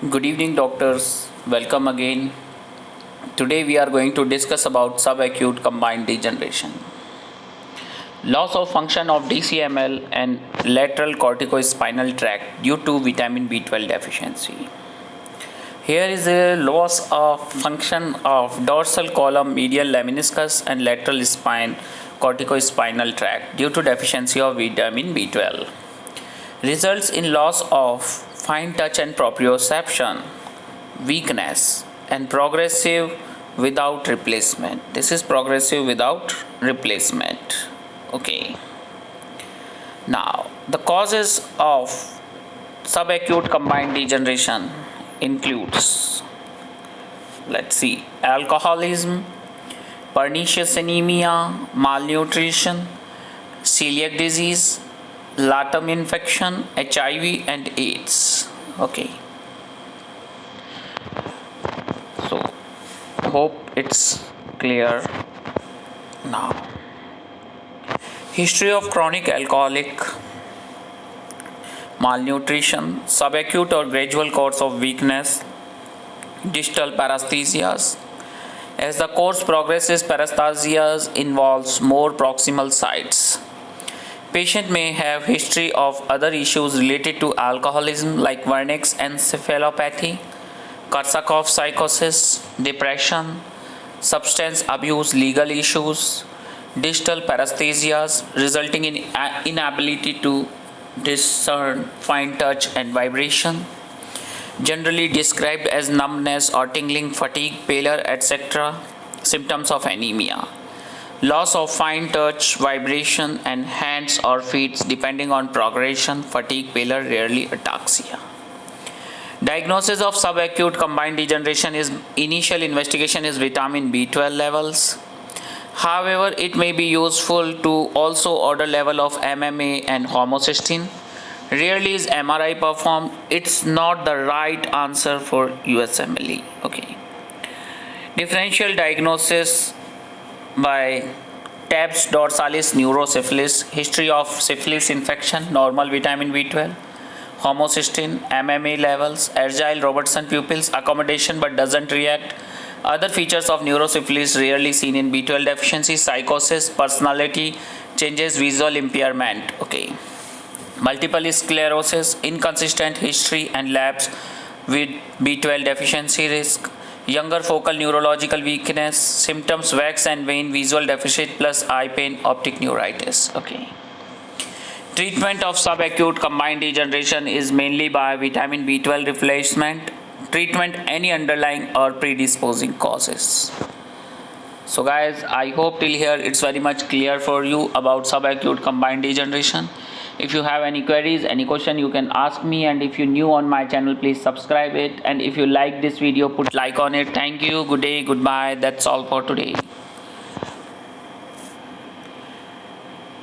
Good evening, doctors. Welcome again. Today we are going to discuss about subacute combined degeneration. Loss of function of DCML and lateral corticospinal tract due to vitamin B12 deficiency. Here is a loss of function of dorsal column, medial lemniscus and lateral spine corticospinal tract due to deficiency of vitamin B12. Results in loss of fine touch and proprioception, weakness, and progressive without replacement. This is progressive without replacement. Okay. Now, the causes of subacute combined degeneration includes, let's see, alcoholism, pernicious anemia, malnutrition, celiac disease, latent infection, HIV and AIDS. Okay. So hope it's clear now. History of chronic alcoholic malnutrition, subacute or gradual course of weakness, distal paresthesias. As the course progresses, paresthesias involves more proximal sites. Patient may have history of other issues related to alcoholism like Wernicke's encephalopathy, Korsakoff psychosis, depression, substance abuse, legal issues, distal paresthesias resulting in inability to discern fine touch and vibration, generally described as numbness or tingling, fatigue, pallor, etc. Symptoms of anemia. Loss of fine touch, vibration, and hands or feet depending on progression, fatigue, pallor, rarely ataxia. Diagnosis of subacute combined degeneration is initial investigation is vitamin B12 levels. However, it may be useful to also order level of MMA and homocysteine. Rarely is MRI performed. It's not the right answer for USMLE. Okay. Differential diagnosis by TABS dorsalis neurosyphilis, history of syphilis infection, normal vitamin B12, homocysteine, MMA levels, agile Robertson pupils, accommodation but doesn't react. Other features of neurosyphilis rarely seen in B12 deficiency, psychosis, personality changes, visual impairment. Okay. Multiple sclerosis, inconsistent history and labs with B12 deficiency risk. Younger focal neurological weakness, symptoms wax and wane, visual deficit plus eye pain, optic neuritis. Okay. Treatment of subacute combined degeneration is mainly by vitamin B12 replacement. Treatment any underlying or predisposing causes. So guys, I hope till here it's very much clear for you about subacute combined degeneration. If you have any queries, any question, you can ask me, and if you're new on my channel, please subscribe it, and if you like this video, put like on it. Thank you, good day, goodbye. That's all for today.